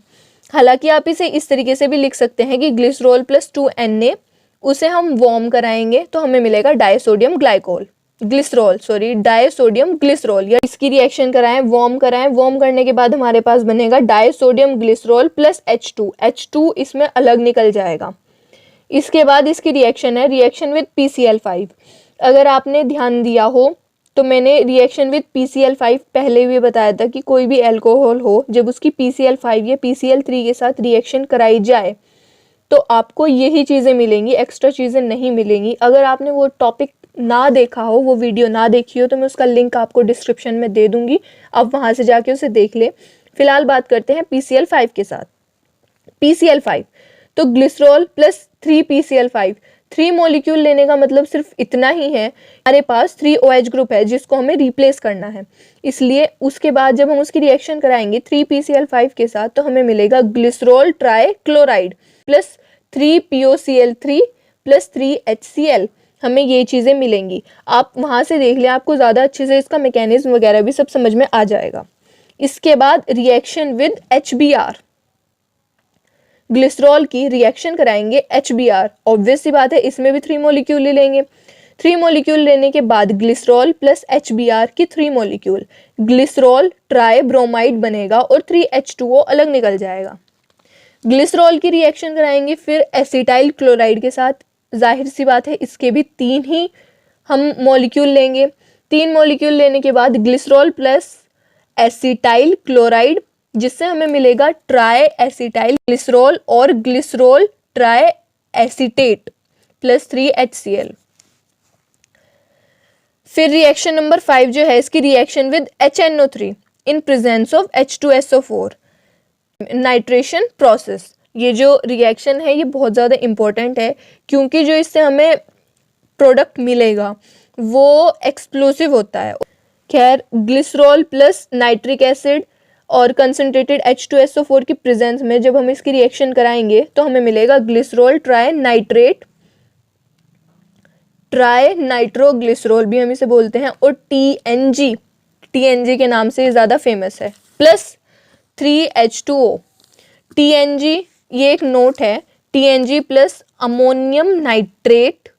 हालांकि आप इसे इस तरीके से भी लिख सकते हैं कि ग्लिसरॉल प्लस 2Na, उसे हम वार्म कराएंगे तो हमें मिलेगा डाइसोडियम ग्लिसरॉल, या इसकी रिएक्शन कराएं, वार्म करने के बाद हमारे पास बनेगा डाइसोडियम ग्लिसरॉल प्लस H2 इसमें अलग निकल जाएगा। इसके बाद इसकी रिएक्शन है रिएक्शन विद PCl5। अगर आपने ध्यान दिया हो तो मैंने रिएक्शन विद PCl5 पहले भी बताया था कि कोई भी अल्कोहल हो, जब उसकी PCl5 या PCl3 के साथ रिएक्शन कराई जाए तो आपको यही चीज़ें मिलेंगी, एक्स्ट्रा चीज़ें नहीं मिलेंगी। अगर आपने वो टॉपिक ना देखा हो, वो वीडियो ना देखी हो, तो मैं उसका लिंक आपको डिस्क्रिप्शन में दे दूंगी, आप वहाँ से जाके उसे देख ले। फिलहाल बात करते हैं PCl5 के साथ। PCl5 तो ग्लिसरॉल प्लस 3 PCl5, 3 मॉलिक्यूल लेने का मतलब सिर्फ इतना ही है, हमारे पास 3 OH ग्रुप है जिसको हमें रिप्लेस करना है। इसलिए उसके बाद जब हम उसकी रिएक्शन कराएंगे 3 PCl5 के साथ, तो हमें मिलेगा glycerol trichloride plus 3 POCl3 plus 3 HCl। हमें ये चीज़ें मिलेंगी, आप वहाँ से देख लें, आपको ज़्यादा अच्छे से इसका मैकेनिज्म वगैरह भी सब समझ में आ जाएगा। इसके बाद रिएक्शन विद HBr, ग्लिसरॉल की रिएक्शन कराएंगे HBr, ऑब्वियस सी बात है, इसमें भी 3 मॉलिक्यूल लेंगे। 3 मॉलिक्यूल लेने के बाद ग्लिसरॉल प्लस HBr की 3 मॉलिक्यूल, ग्लिसरॉल ट्राइब्रोमाइड बनेगा और 3H2O अलग निकल जाएगा। ग्लिसरॉल की रिएक्शन कराएंगे फिर एसिटाइल क्लोराइड के साथ, जाहिर सी बात है इसके भी 3 ही हम मॉलिक्यूल लेंगे। 3 मॉलिक्यूल लेने के बाद ग्लिसरॉल प्लस एसिटाइल क्लोराइड, जिससे हमें मिलेगा ट्राई एसिटाइल ग्लिसरॉल और glycerol try acetate plus 3HCl। फिर रिएक्शन नंबर 5 जो है, इसकी reaction with HNO3 in presence of H2SO4, nitration process. ये जो रिएक्शन है ये बहुत ज़्यादा इम्पोर्टेंट है, क्योंकि जो इससे हमें प्रोडक्ट मिलेगा वो एक्सप्लोसिव होता है। खैर, ग्लिसरॉल प्लस नाइट्रिक एसिड और कंसनट्रेटेड H2SO4 की प्रेजेंस में जब हम इसकी रिएक्शन कराएंगे तो हमें मिलेगा ग्लिसरॉल ट्राई नाइट्रोग्लिसरॉल भी हम इसे बोलते हैं, और TNG के नाम से ज़्यादा फेमस है, प्लस 3H2O। TNG ये एक नोट है, TNG plus ammonium nitrate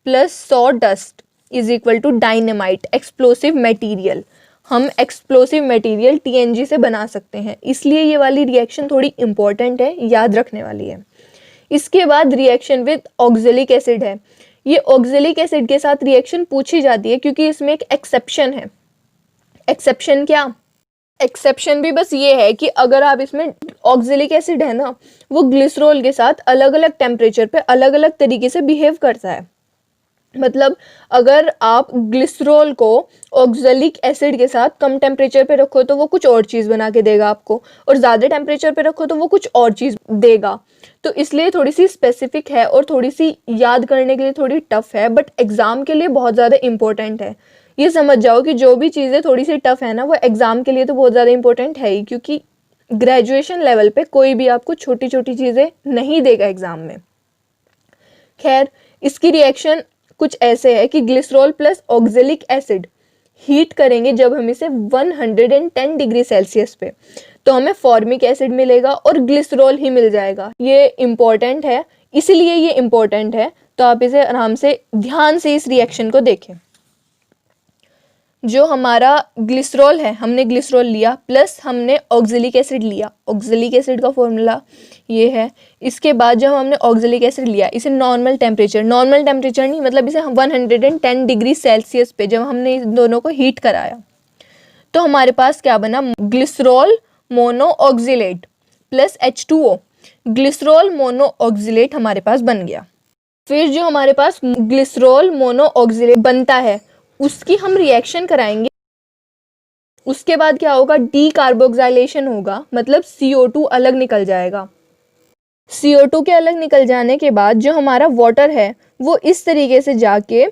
plus sawdust is equal to dynamite, explosive material. हम एक्सप्लोसिव मटेरियल TNG से बना सकते हैं, इसलिए ये वाली रिएक्शन थोड़ी इंपॉर्टेंट है, याद रखने वाली है। इसके बाद रिएक्शन विद ऑक्जेलिक एसिड है। ये ऑक्जेलिक एसिड के साथ रिएक्शन पूछी जाती है क्योंकि इसमें एक एक्सेप्शन है। एक्सेप्शन क्या? एक्सेप्शन भी बस ये है कि अगर आप इसमें ऑक्जेलिक एसिड है ना, वो ग्लिसरॉल के साथ अलग अलग टेम्परेचर पे अलग अलग तरीके से बिहेव करता है। मतलब अगर आप ग्लिसरॉल को ऑक्जेलिक एसिड के साथ कम टेम्परेचर पे रखो तो वो कुछ और चीज़ बना के देगा आपको, और ज़्यादा टेम्परेचर पे रखो तो वो कुछ और चीज़ देगा। तो इसलिए थोड़ी सी स्पेसिफिक है और थोड़ी सी याद करने के लिए थोड़ी टफ है, बट एग्ज़ाम के लिए बहुत ज़्यादा इंपॉर्टेंट है। ये समझ जाओ कि जो भी चीज़ें थोड़ी सी टफ है ना, वो एग्ज़ाम के लिए तो बहुत ज़्यादा इंपॉर्टेंट है ही, क्योंकि ग्रेजुएशन लेवल पे कोई भी आपको छोटी छोटी चीज़ें नहीं देगा एग्ज़ाम में। खैर, इसकी रिएक्शन कुछ ऐसे है कि glycerol plus oxalic acid heat करेंगे जब हम इसे 110 डिग्री सेल्सियस पे, तो हमें फॉर्मिक एसिड मिलेगा और ग्लिसरॉल ही मिल जाएगा। ये इम्पोर्टेंट है, इसलिए ये इम्पोर्टेंट है, तो आप इसे आराम से ध्यान से इस रिएक्शन को देखें। जो हमारा ग्लिसरॉल है, हमने ग्लिसरॉल लिया प्लस हमने ऑक्जेलिक एसिड लिया। ऑक्जेलिक एसिड का फॉर्मूला ये है। इसके बाद जब हमने ऑक्जेलिक एसिड लिया, इसे नॉर्मल टेम्परेचर नहीं, मतलब इसे 110 डिग्री सेल्सियस पे जब हमने इन दोनों को हीट कराया, तो हमारे पास क्या बना? Glycerol mono oxalate plus H2O। Glycerol mono oxalate हमारे पास बन गया। फिर जो हमारे पास ग्लिसरॉल मोनो ऑक्जिलेट बनता है, उसकी हम रिएक्शन कराएंगे। उसके बाद क्या होगा? डी कार्बोक्सिलेशन होगा, मतलब CO2 अलग निकल जाएगा। CO2 के अलग निकल जाने के बाद जो हमारा वाटर है वो इस तरीके से जाके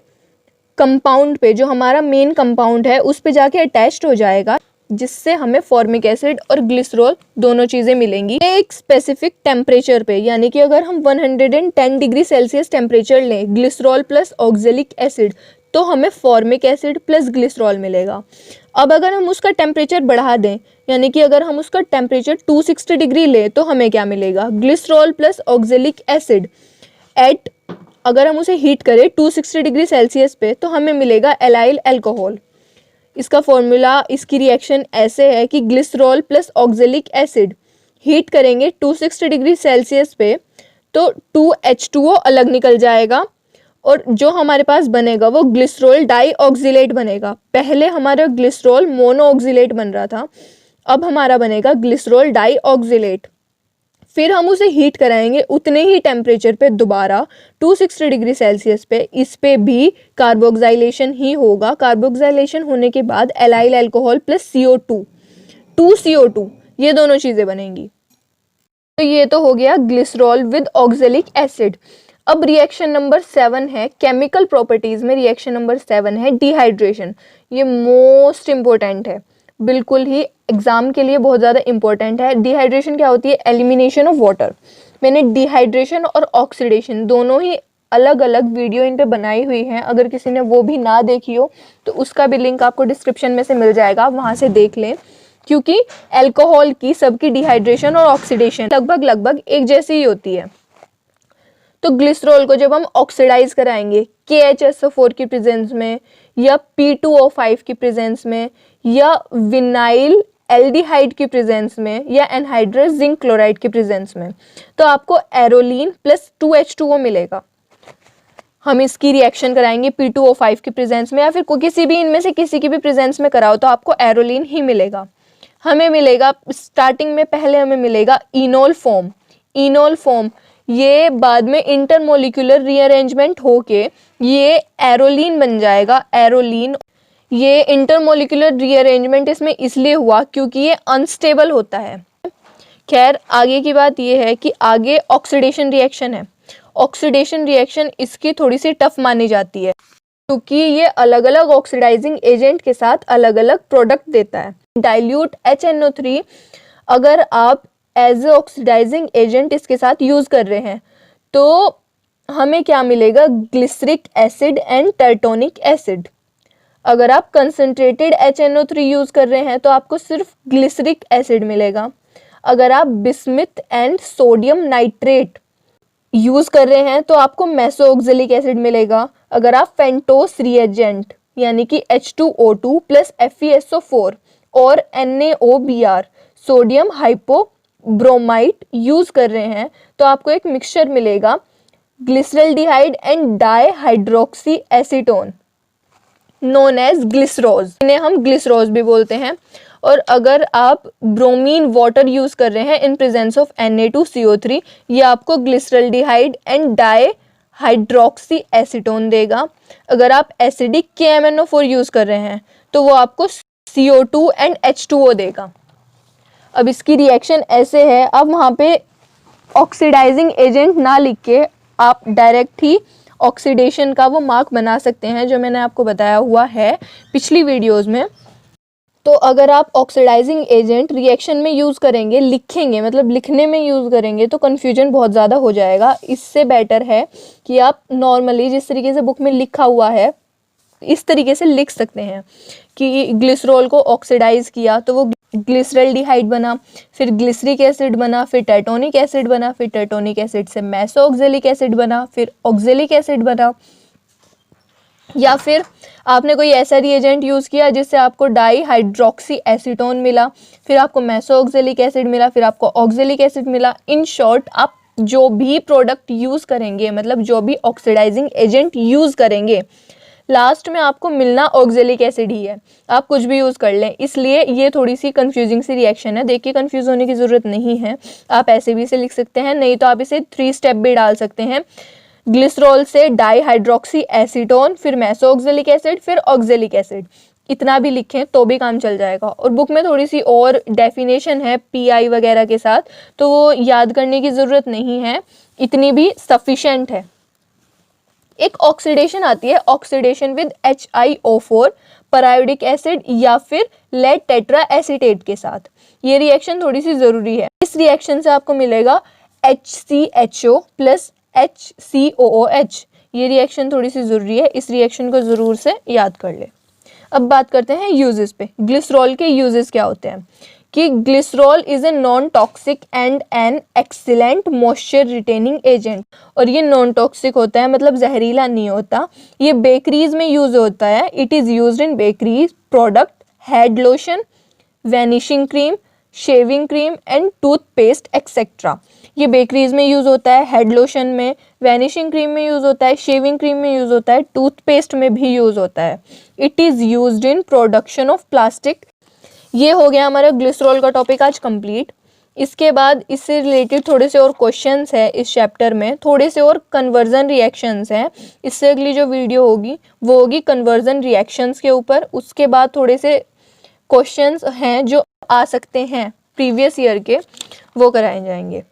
कंपाउंड पे, जो हमारा मेन कंपाउंड है उस पे जाके अटैच्ड हो जाएगा, जिससे हमें फॉर्मिक एसिड और ग्लिसरॉल दोनों चीज़ें मिलेंगी एक स्पेसिफिक टेम्परेचर पे। यानी कि अगर हम 110 डिग्री सेल्सियस टेम्परेचर लें ग्लिसरॉल प्लस ऑक्जेलिक एसिड, तो हमें फॉर्मिक एसिड प्लस ग्लिसरॉल मिलेगा। अब अगर हम उसका टेम्परेचर बढ़ा दें, यानी कि अगर हम उसका टेम्परेचर 260 डिग्री लें, तो हमें क्या मिलेगा? Glycerol plus oxalic acid at, अगर हम उसे हीट करें 260 डिग्री सेल्सियस पे, तो हमें मिलेगा एलाइल अल्कोहल। इसका फॉर्मूला, इसकी रिएक्शन ऐसे है कि glycerol plus oxalic acid heat करेंगे 260 डिग्री सेल्सियस पे, तो 2H2O अलग निकल जाएगा और जो हमारे पास बनेगा वो ग्लिसरॉल डाइऑक्सिलेट बनेगा। पहले हमारा ग्लिसरॉल मोनोऑक्सिलेट बन रहा था, अब हमारा बनेगा ग्लिसरॉल डाइऑक्सिलेट। फिर हम उसे हीट कराएंगे उतने ही टेम्परेचर पे दोबारा 260 डिग्री सेल्सियस पे। इस पे भी कार्बोक्सिलेशन ही होगा। कार्बोक्सिलेशन होने के बाद allyl alcohol plus CO2, 2CO2, ये दोनों चीज़ें बनेंगी। तो ये तो हो गया ग्लिसरॉल विद ऑक्जेलिक एसिड। अब रिएक्शन नंबर 7 है, केमिकल प्रॉपर्टीज में रिएक्शन नंबर 7 है डिहाइड्रेशन। ये मोस्ट इम्पोर्टेंट है, बिल्कुल ही एग्जाम के लिए बहुत ज़्यादा इंपॉर्टेंट है। डिहाइड्रेशन क्या होती है? Elimination of water. मैंने डिहाइड्रेशन और ऑक्सीडेशन दोनों ही अलग अलग वीडियो इन पे बनाई हुई हैं, अगर किसी ने वो भी ना देखी हो तो उसका भी लिंक आपको डिस्क्रिप्शन में से मिल जाएगा, आप वहाँ से देख लें। क्योंकि अल्कोहल की सबकी डिहाइड्रेशन और ऑक्सीडेशन लगभग एक जैसी ही होती है। तो ग्लिसरॉल को जब हम ऑक्सीडाइज कराएंगे KHSO4 की प्रेजेंस में, या P2O5 की प्रेजेंस में, या विनाइल एल्डिहाइड की प्रेजेंस में, या एनहाइड्रस जिंक क्लोराइड की प्रेजेंस में, तो आपको एरोलीन प्लस 2H2O मिलेगा। हम इसकी रिएक्शन कराएंगे P2O5 की प्रेजेंस में, या फिर किसी भी इनमें से किसी की भी प्रेजेंस में कराओ तो आपको एरोलीन ही मिलेगा। हमें मिलेगा स्टार्टिंग में, पहले हमें मिलेगा इनोल फॉर्म। इनोल फॉर्म ये बाद में इंटरमोलिकुलर रीअरेंजमेंट होके ये एरोलीन बन जाएगा, एरोलीन। ये इंटरमोलिकुलर रीअरेंजमेंट इसमें इसलिए हुआ क्योंकि ये अनस्टेबल होता है। खैर, आगे की बात ये है कि आगे ऑक्सीडेशन रिएक्शन है। ऑक्सीडेशन रिएक्शन इसकी थोड़ी सी टफ मानी जाती है क्योंकि ये अलग अलग ऑक्सीडाइजिंग एजेंट के साथ अलग अलग प्रोडक्ट देता है। डाइल्यूट HNO3 अगर आप एज ए ऑक्सीडाइजिंग एजेंट इसके साथ यूज़ कर रहे हैं तो हमें क्या मिलेगा? Glyceric acid and tartronic acid. अगर आप कंसनट्रेटेड HNO3 यूज़ कर रहे हैं तो आपको सिर्फ ग्लिसरिक एसिड मिलेगा। अगर आप bismuth and sodium nitrate use कर रहे हैं तो आपको मेसोऑक्जेलिक एसिड मिलेगा। अगर आप फेंटोस रिएजेंट यानी कि H2O2 प्लस FeSO4 और NaOBr सोडियम हाइपोब्रोमाइट यूज़ कर रहे हैं तो आपको एक मिक्सचर मिलेगा glyceraldehyde and dihydroxy acetone known as glycerol, इन्हें हम ग्लिसरॉल भी बोलते हैं। और अगर आप ब्रोमीन वाटर यूज़ कर रहे हैं इन प्रेजेंस ऑफ Na2CO3, ये आपको ग्लिसरल्डिहाइड एंड डाईहाइड्रोक्सी एसीटोन देगा। अगर आप एसिडिक KMnO4 यूज़ कर रहे हैं तो वो आपको CO2 एंड H2O देगा। अब इसकी रिएक्शन ऐसे है, अब वहाँ पे ऑक्सीडाइजिंग एजेंट ना लिख के आप डायरेक्ट ही ऑक्सीडेशन का वो मार्क बना सकते हैं, जो मैंने आपको बताया हुआ है पिछली वीडियोस में। तो अगर आप ऑक्सीडाइजिंग एजेंट रिएक्शन में यूज़ करेंगे, लिखेंगे, मतलब लिखने में यूज़ करेंगे तो कन्फ्यूजन बहुत ज़्यादा हो जाएगा। इससे बेटर है कि आप नॉर्मली जिस तरीके से बुक में लिखा हुआ है इस तरीके से लिख सकते हैं कि ग्लिसरॉल को ऑक्सीडाइज किया तो वो ग्लिसरल्डिहाइड बना, फिर ग्लिसरिक एसिड बना, फिर टाइटोनिक एसिड बना, फिर टाइटोनिक एसिड से मेसोऑक्जेलिक एसिड बना, फिर ऑक्जेलिक एसिड बना। या फिर आपने कोई ऐसा रिएजेंट यूज़ किया जिससे आपको डाईहाइड्रोक्सी एसीटोन मिला, फिर आपको मेसोऑक्जेलिक एसिड मिला, फिर आपको ऑक्जेलिक एसिड मिला। इन शॉर्ट आप जो भी प्रोडक्ट यूज़ करेंगे, मतलब जो भी ऑक्सीडाइजिंग एजेंट यूज़ करेंगे, लास्ट में आपको मिलना ऑक्जेलिक एसिड ही है। आप कुछ भी यूज़ कर लें, इसलिए ये थोड़ी सी कंफ्यूजिंग सी रिएक्शन है। देखिए कंफ्यूज होने की ज़रूरत नहीं है, आप ऐसे भी इसे लिख सकते हैं, नहीं तो आप इसे 3 स्टेप भी डाल सकते हैं। ग्लिसरॉल से डाईहाइड्रोक्सी एसीटोन, फिर मेसोऑक्जेलिक एसिड, फिर ऑक्जेलिक एसिड, इतना भी लिखें तो भी काम चल जाएगा। और बुक में थोड़ी सी और डेफिनेशन है PI वगैरह के साथ, तो वो याद करने की ज़रूरत नहीं है, इतनी भी सफिशेंट है। एक ऑक्सीडेशन आती है, ऑक्सीडेशन विद HiO4 पैरायोडिक एसिड या फिर लेड टेट्रा एसीटेट के साथ। ये रिएक्शन थोड़ी सी ज़रूरी है। इस रिएक्शन से आपको मिलेगा HCHO प्लस HCOOH। ये रिएक्शन थोड़ी सी ज़रूरी है, इस रिएक्शन को ज़रूर से याद कर ले। अब बात करते हैं यूजेस पे। ग्लिसरॉल के यूजेस क्या होते हैं कि glycerol is a non toxic and an excellent moisture retaining agent. और ये नॉन टॉक्सिक होता है, मतलब जहरीला नहीं होता। ये बेकरीज में यूज़ होता है। It is used in bakeries product, head lotion, vanishing cream, shaving cream and toothpaste etcetera. ये बेकरीज में यूज़ होता है, हेड लोशन में, वैनिशिंग क्रीम में यूज़ होता है, शेविंग क्रीम में यूज़ होता है, टूथपेस्ट में भी यूज़ होता है। It is used in production of plastic. ये हो गया हमारा ग्लिसरॉल का टॉपिक आज कंप्लीट। इसके बाद इससे रिलेटेड थोड़े से और क्वेश्चंस है इस चैप्टर में, थोड़े से और कन्वर्जन रिएक्शंस हैं। इससे अगली जो वीडियो होगी वो होगी कन्वर्जन रिएक्शंस के ऊपर। उसके बाद थोड़े से क्वेश्चंस हैं जो आ सकते हैं प्रीवियस ईयर के, वो कराए जाएंगे।